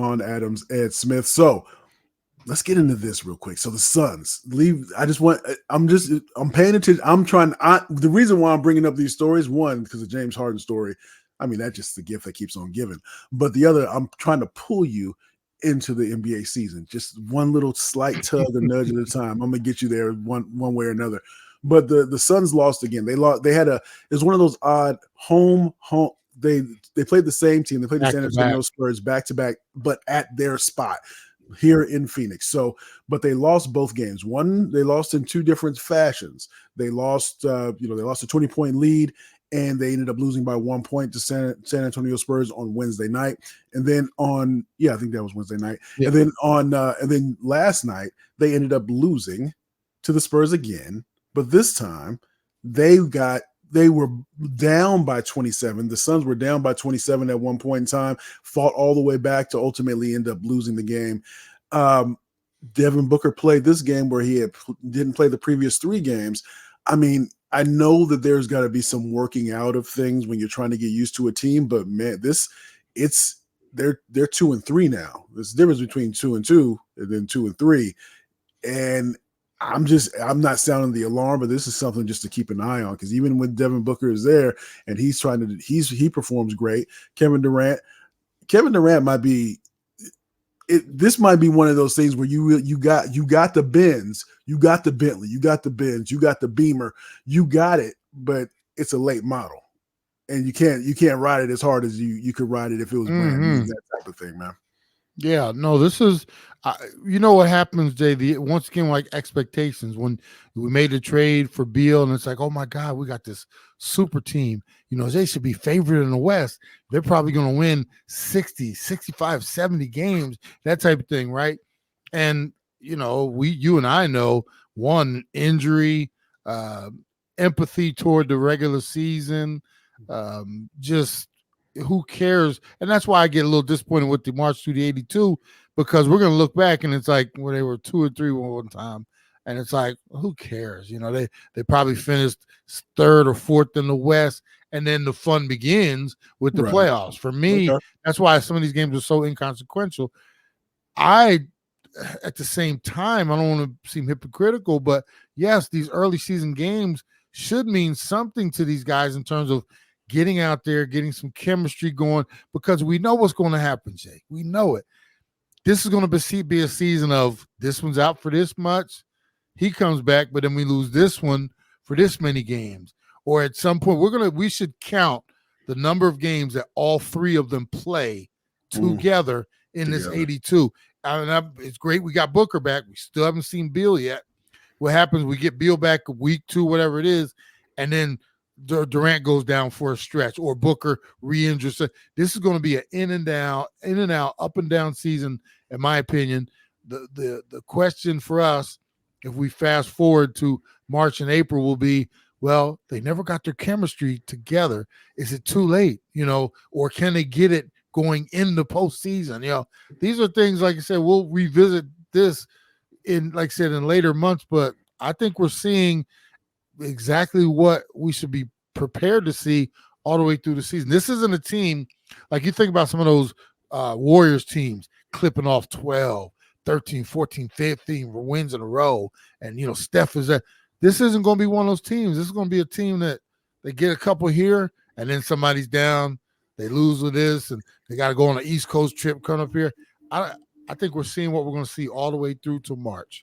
Sean Adams, Ed Smith. So let's get into this real quick. So the Suns leave. I'm paying attention. The reason why I'm bringing up these stories, one, because the James Harden story, I mean, that's just the gift that keeps on giving. But the other, I'm trying to pull you into the NBA season. Just one little slight tug or nudge at a time. I'm gonna get you there one way or another. But the Suns lost again. They lost. It was one of those odd home. They played the same team. They played the San Antonio Spurs back to back, but at their spot here in Phoenix. So, but they lost both games. One, they lost in two different fashions. They lost, they lost a 20-point lead, and they ended up losing by 1 point to San Antonio Spurs on Wednesday night. And then I think that was Wednesday night. Yeah. And then last night they ended up losing to the Spurs again, but this time they were down by 27. The Suns were down by 27 at one point in time, fought all the way back to ultimately end up losing the game. Devin Booker played this game where he didn't play the previous three games. I mean, I know that there's got to be some working out of things when you're trying to get used to a team, but man, they're 2-3 now. There's a difference between 2-2 and then 2-3. And I'm not sounding the alarm, but this is something just to keep an eye on, because even when Devin Booker is there and he performs great, Kevin Durant might be this might be one of those things where you got the Benz, you got the Bentley, you got the Benz, you got the Beamer, you got it, but it's a late model, and you can't ride it as hard as you could ride it if it was brand new, that type of thing, man. Yeah, no, this is, you know what happens, Jay, once again, like expectations, when we made the trade for Beal, and it's like, oh my God, we got this super team. You know, they should be favored in the West. They're probably going to win 60, 65, 70 games, that type of thing, right? And, you know, you and I know, one, injury, empathy toward the regular season, just who cares? And that's why I get a little disappointed with the March through the 82, because we're going to look back and it's like, well, they were 2 or 3 one time. And it's like, who cares? You know, they probably finished 3rd or 4th in the West, and then the fun begins with the playoffs. For me, that's why some of these games are so inconsequential. At the same time, I don't want to seem hypocritical, but yes, these early season games should mean something to these guys in terms of getting out there, getting some chemistry going, because we know what's going to happen, Jay. We know it. This is going to be a season of this one's out for this much. He comes back, but then we lose this one for this many games. Or at some point, we should count the number of games that all 3 of them play together in this 82. It's great we got Booker back. We still haven't seen Beal yet. What happens? We get Beal back week 2, whatever it is, and then Durant goes down for a stretch, or Booker re-injures. This is going to be an in and out, up and down season, in my opinion. The question for us, if we fast forward to March and April, will be, well, they never got their chemistry together. Is it too late, or can they get it going in the postseason? These are things, like I said, we'll revisit this in later months, but I think we're seeing exactly what we should be prepared to see all the way through the season. This isn't a team like you think about some of those Warriors teams clipping off 12, 13, 14, 15 wins in a row. And, Steph is that. This isn't going to be one of those teams. This is going to be a team that they get a couple here and then somebody's down. They lose with this and they got to go on an East Coast trip coming up here. I think we're seeing what we're going to see all the way through to March.